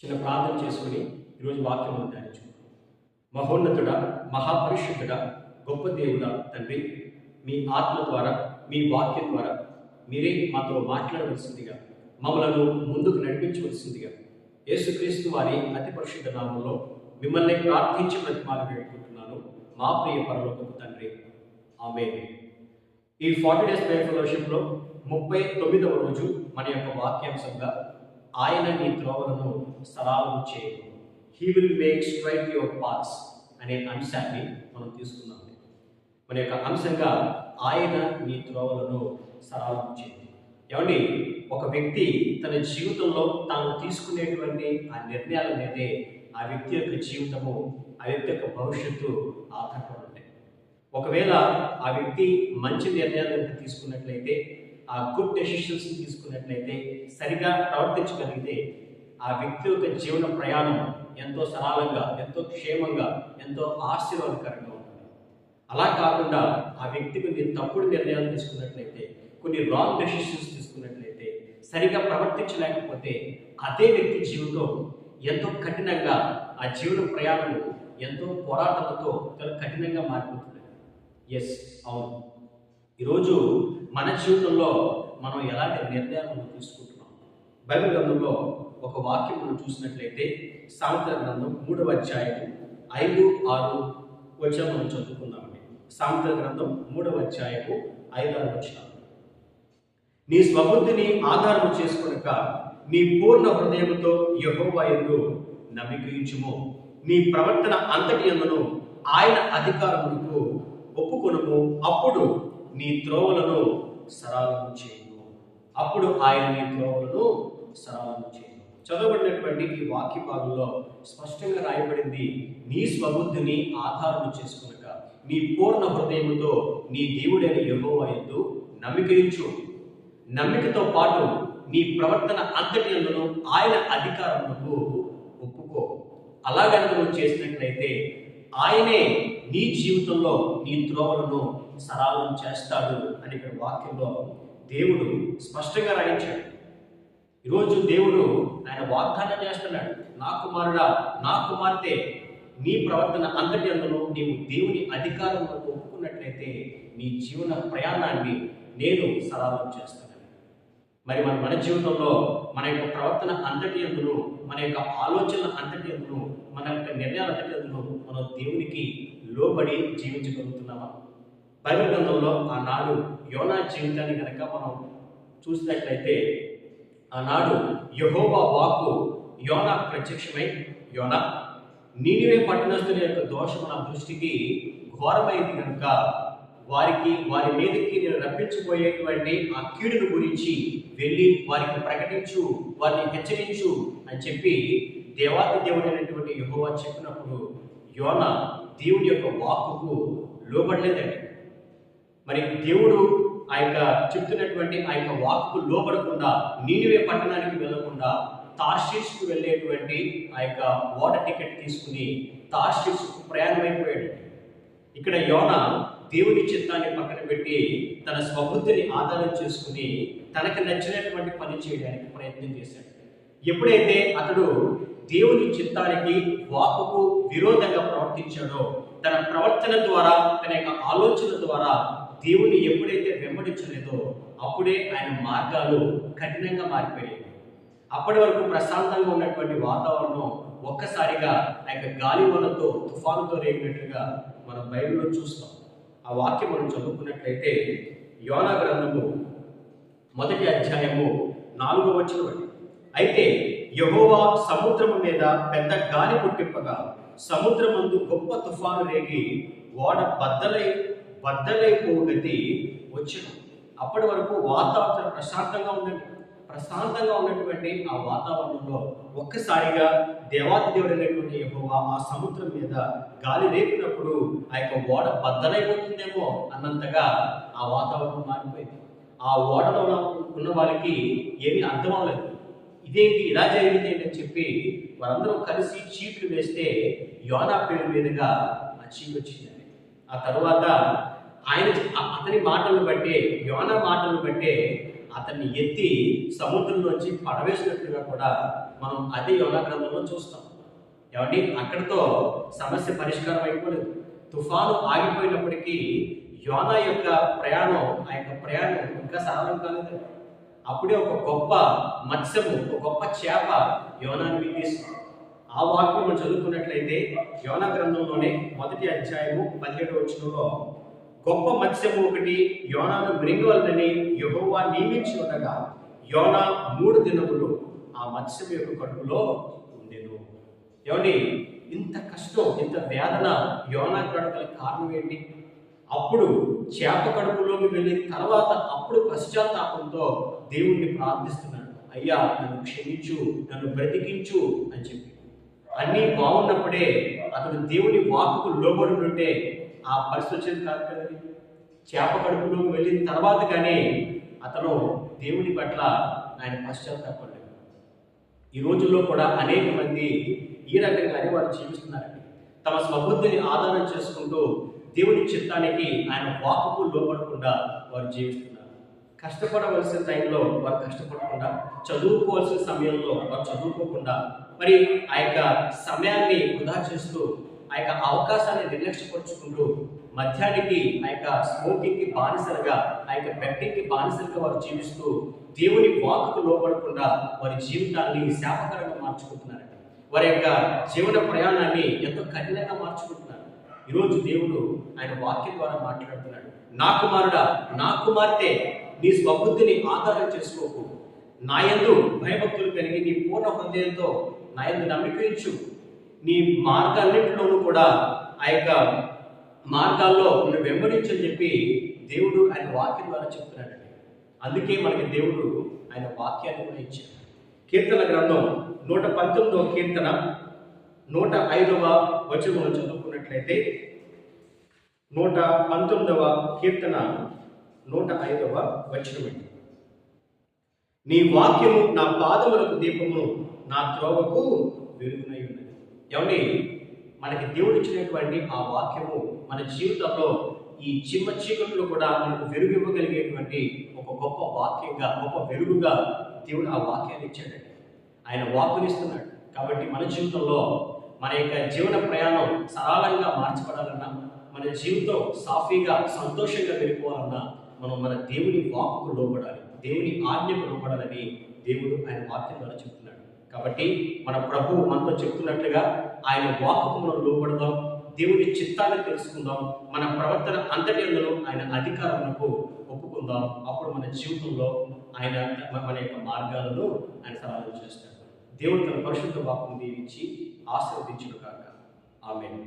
చిన్న ప్రార్థన చేసుకుని ఈరోజు వాక్యం ధ్యానించుకుంటాం. మహోన్నతుడా, మహాపరిశుద్ధుడా, గొప్ప దేవుడా తండ్రి, మీ ఆత్మ ద్వారా, మీ వాక్యం ద్వారా మీరే మాతో మాట్లాడవలసిందిగా, మమ్మలను ముందుకు నడిపించవలసిందిగా యేసుక్రీస్తు వారి అతి పరిశుద్ధ నామంలో మిమ్మల్ని ప్రార్థించి ప్రతిమాలు వేడుకుంటున్నాను. మా ప్రియ పరలోకపు తండ్రి, ఆమేన్. ఈ 40 డేస్ ప్రేయర్ ఫెలోషిప్లో 39వ రోజు మన యొక్క వాక్యాంశంగా ఆయన నీ త్రోవలను సరళము చేయు, he will make straight your paths అనే అంశాన్ని మనం తీసుకున్నాం. మన యొక్క అంశంగా ఆయన నీ త్రోవలను సరళము చేయు. ఏమండి, ఒక వ్యక్తి తన జీవితంలో తాను తీసుకునేటువంటి ఆ నిర్ణయాల మీదే ఆ వ్యక్తి యొక్క జీవితము, ఆ వ్యక్తి యొక్క భవిష్యత్తు ఆధారపడి ఉంటాయి. ఒకవేళ ఆ వ్యక్తి మంచి నిర్ణయాలు తీసుకున్నట్లయితే, ఆ గుడ్ డెసిషన్స్ తీసుకున్నట్లయితే, సరిగా ప్రవర్తించగలిగితే ఆ వ్యక్తి యొక్క జీవన ప్రయాణం ఎంతో సరళంగా, ఎంతో క్షేమంగా, ఎంతో ఆశీర్వాదకరంగా ఉంటుంది. అలా కాకుండా ఆ వ్యక్తి కొన్ని తప్పుడు నిర్ణయాలు తీసుకున్నట్లయితే, కొన్ని రాంగ్ డెసిషన్స్ తీసుకున్నట్లయితే, సరిగా ప్రవర్తించలేకపోతే అదే వ్యక్తి జీవితం ఎంతో కఠినంగా, ఆ జీవన ప్రయాణం ఎంతో పోరాటాలతో చాలా కఠినంగా మారిపోతుంది. ఎస్, అవును. ఈరోజు మన జీవితంలో మనం ఎలాంటి నిర్ణయాలను తీసుకుంటున్నాం? బైబిల్ గ్రంథంలో ఒక వాక్యం మనం చూసినట్లయితే సామెతల గ్రంథం 3వ అధ్యాయం 5, 6 వచనం మనం చదువుకుందామండి. సామెతల గ్రంథం 3వ అధ్యాయం 5, 6 వచనం. నీ స్వబుద్ధిని ఆధారము చేసుకొనక నీ పూర్ణ హృదయముతో యెహోవా యందు నమ్మిక ఉంచుము. నీ ప్రవర్తన అంతటి యందును ఆయన అధికారములకు ఒప్పుకొనుము. అప్పుడు నీ త్రోవలను సరళము చేయును. అప్పుడు ఆయన నీ త్రోవలను సరళము చేయును. చదవబడినటువంటి ఈ వాక్య భాగంలో స్పష్టంగా రాయబడింది, నీ స్వబుద్ధిని ఆధారము చేసుకొనక నీ పూర్ణ హృదయముతో నీ దేవుడైన యెహోవా యందు నమ్మిక ఉంచు. నమ్మికతో పాటు నీ ప్రవర్తన అంతటి యందును ఆయన అధికారములకు ఒప్పుకో. అలాగని నువ్వు చేసినట్లయితే ఆయనే నీ జీవితంలో నీ త్రోవలను సరళం చేస్తాడు అని ఇక్కడ వాక్యంలో దేవుడు స్పష్టంగా రాయించాడు. ఈరోజు దేవుడు ఆయన వాగ్దానం చేస్తున్నాడు, నా కుమారుడా, నా కుమార్తె, నీ ప్రవర్తన అంతటి అందులో నీవు దేవుని అధికారంలో ఒప్పుకున్నట్లయితే నీ జీవన ప్రయాణాన్ని నేను సరళం చేస్తాను. మరి మన జీవితంలో మన యొక్క ప్రవర్తన అంతటి అందును, మన యొక్క ఆలోచన అంతటి అందును, మన యొక్క నిర్ణయాలు అంతటి అందును మనం దేవునికి లోబడి జీవించగలుగుతున్నామా? బైబిల్ గ్రంథంలో ఆనాడు యోనా జీవితాన్ని కనుక మనం చూసినట్లయితే, ఆనాడు యెహోవా వాక్కు యోనా ప్రత్యక్షమై, యోనా, నీనివే పట్టణస్థుల యొక్క దోషం నా దృష్టికి ఘోరమైంది కనుక వారి మీదకి నేను రప్పించబోయేటువంటి ఆ కీడును గురించి వెళ్ళి వారికి ప్రకటించు, వారిని హెచ్చరించు అని చెప్పి దేవాది దేవుడైనటువంటి యెహోవా చెప్పినప్పుడు యోనా దేవుడి యొక్క వాక్కుకు లోబడలేదండి. మరి దేవుడు ఆ యొక్క చెప్తున్నటువంటి ఆ యొక్క వాక్కుకు లోబడకుండా నీనివే పట్టణానికి వెళ్ళకుండా తార్షీషుకు వెళ్ళేటువంటి ఆ యొక్క వాటర్ టికెట్ తీసుకుని తార్షీషుకు ప్రయాణమైపోయాడు. ఇక్కడ యోనా దేవుని చిత్తాన్ని పక్కన పెట్టి తన స్వబుద్ధిని ఆధారం చేసుకుని తనకు నచ్చినటువంటి పని చేయడానికి ప్రయత్నం చేశాడు. ఎప్పుడైతే అతడు దేవుని చిత్తానికి, వాక్కుకు విరోధంగా ప్రవర్తించాడో, తన ప్రవర్తన ద్వారా, తన యొక్క ఆలోచన ద్వారా దేవుని ఎప్పుడైతే వెంబడించలేదో అప్పుడే ఆయన మార్గాలు కఠినంగా మారిపోయాయి. అప్పటి వరకు ప్రశాంతంగా ఉన్నటువంటి వాతావరణం ఒక్కసారిగా ఆ యొక్క గాలివానతో, తుఫానుతో రేగినట్టుగా మనం బైబిల్లో చూస్తాం. ఆ వాక్యం మనం చదువుకున్నట్లయితే యోనా గ్రంథము 1వ అధ్యాయము 4వ వచనం. అయితే యెహోవా సముద్రము మీద పెద్ద గాలి పుట్టింపగా సముద్రమందు గొప్ప తుఫాను రేగి ఓడ బద్దలైపోగతి వచ్చెను. అప్పటి వరకు వాతావరణం ప్రశాంతంగా ఉన్నటువంటి ఆ వాతావరణంలో ఒక్కసారిగా దేవాది దేవుడైనటువంటి యెహోవా ఆ సముద్రం మీద గాలి రేపినప్పుడు ఆ యొక్క ఓడ బద్దలైపోతుందేమో అన్నంతగా ఆ వాతావరణం మారిపోయింది. ఆ ఓడలో ఉన్న వాళ్ళకి ఏమీ అర్థం అవ్వలేదు. ఇదేంటి, ఇలా జరిగింది అని చెప్పి వారందరూ కలిసి చీట్లు వేస్తే యోనా పేరు మీదుగా ఆ చీటు వచ్చిందండి. ఆ తర్వాత అతని మాటలను బట్టే, యోనా మాటలను బట్టే అతన్ని ఎత్తి సముద్రంలోంచి పడవేసినట్లుగా కూడా మనం అదే యోనా గ్రంథంలో చూస్తాం. ఏమండి, అక్కడితో సమస్య పరిష్కారం అయిపోలేదు. తుఫాను ఆగిపోయినప్పటికీ యోనా యొక్క ప్రయాణం, ఆ యొక్క ప్రయాణం ఇంకా సరళం కాలేదు. అప్పుడే ఒక గొప్ప మత్స్యము, ఒక గొప్ప చేప యోనాను మింగేస్తుంది. ఆ వాక్యం మనం చదువుకున్నట్లయితే యోనా గ్రంథంలోనే 1వ అధ్యాయము 17వ వచనంలో, గొప్ప మత్స్యము ఒకటి యోనాను మృంగవలనని యెహోవా నియమించి ఉండగా యోనా 3 దినములు ఆ మత్స్యం యొక్క కడుపులో ఉండెను. ఏమండి, ఇంత కష్టం, ఇంత వేదన యోనా కడుపుల కారణం ఏంటి? అప్పుడు చేప కడుపులోకి వెళ్ళిన తర్వాత అప్పుడు పశ్చాత్తాపంతో దేవుణ్ణి ప్రార్థిస్తున్నాడు. అయ్యా, నన్ను క్షమించు, నన్ను బ్రతికించు అని చెప్పి. అన్నీ బాగున్నప్పుడే అతడు దేవుని వాక్కుకు లోబడి ఉంటే ఆ పరిస్థితి వచ్చేది కాదు కదండి. చేప కడుపులోకి వెళ్ళిన తర్వాత కానీ అతను దేవుని పట్ల ఆయన పశ్చాత్తాపడలేదు. ఈ రోజుల్లో కూడా అనేక మంది ఈ రకంగానే వారు జీవిస్తున్నారండి. తమ స్వబుద్ధిని ఆధారం చేసుకుంటూ దేవుని చిత్తానికి, ఆయన వాక్కుకు లోపడకుండా వారు జీవిస్తున్నారు. కష్టపడవలసిన టైంలో వారు కష్టపడకుండా, చదువుకోవాల్సిన సమయంలో వారు చదువుకోకుండా, మరి ఆ యొక్క సమయాన్ని వృధా చేస్తూ, ఆ యొక్క అవకాశాన్ని నిర్లక్ష్యపరుచుకుంటూ, మద్యానికి, ఆ యొక్క స్మోకింగ్కి బానిసలుగా, ఆ యొక్క బెట్టింగ్కి బానిసలుగా వారు జీవిస్తూ దేవుని వాక్కుకు లోపడకుండా వారి జీవితాన్ని శాపకరంగా మార్చుకుంటున్నారు. వారి యొక్క జీవన ప్రయాణాన్ని ఎంతో కఠినంగా మార్చుకుంటున్నారు. ఈరోజు దేవుడు ఆయన వాక్యం ద్వారా మాట్లాడుతున్నాడు. నా కుమారుడా, నా కుమార్తె, నీ స్వబుద్ధిని ఆధారం చేసుకోకు. నా యందు భయభక్తులు కలిగి నీ పూర్ణ హృదయంతో నా యందు నమ్మికించు. నీ మార్గాలన్నింటిలోనూ కూడా ఆ యొక్క మార్గాల్లో నువ్వు వెంబడించని చెప్పి దేవుడు ఆయన వాక్యం ద్వారా చెప్తున్నాడండి. అందుకే మనకి దేవుడు ఆయన వాక్యాన్ని కూడా ఇచ్చాడు. కీర్తన గ్రంథం 119వ కీర్తన 105వ వచనం చదువుకున్నట్లయితే, 119వ కీర్తన 105వ వచనం, నీ వాక్యము నా పాదములకు దీపము, నా త్రోవకు వెలుగునై ఉన్నది. ఏమండి, మనకి దేవుడు ఇచ్చినటువంటి ఆ వాక్యము మన జీవితంలో ఈ చిమ్మ చీకట్లో కూడా మనకు వెలుగు ఇవ్వగలిగేటువంటి ఒక గొప్ప వాక్యంగా, గొప్ప వెలుగుగా దేవుడు ఆ వాక్యాన్ని ఇచ్చాడండి. ఆయన వాక్కునిస్తున్నాడు. కాబట్టి మన జీవితంలో మన యొక్క జీవన ప్రయాణం సరళంగా మార్చబడాలన్నా, మన జీవితం సాఫీగా సంతోషంగా వెళ్ళిపోవాలన్నా మనం మన దేవుని వాక్కుకు లోబడాలి, దేవుని ఆజ్ఞకు లోబడాలని దేవుడు ఆయన వాక్యం ద్వారా చెప్తున్నాడు. కాబట్టి మన ప్రభువు మనతో చెప్తున్నట్లుగా ఆయన వాక్కుకు మనం లోబడదాం, దేవుని చిత్తాన్ని తెలుసుకుందాం, మన ప్రవర్తన అంతటిలో ఆయన అధికారములకు ఒప్పుకుందాం. అప్పుడు మన జీవితంలో ఆయన మన యొక్క మార్గాలను ఆయన సరళం చేస్తాడు. దేవుడు తన పరిశుద్ధ వాక్కును దీవించి ఆశీర్వదించును గాక. ఆమేన్.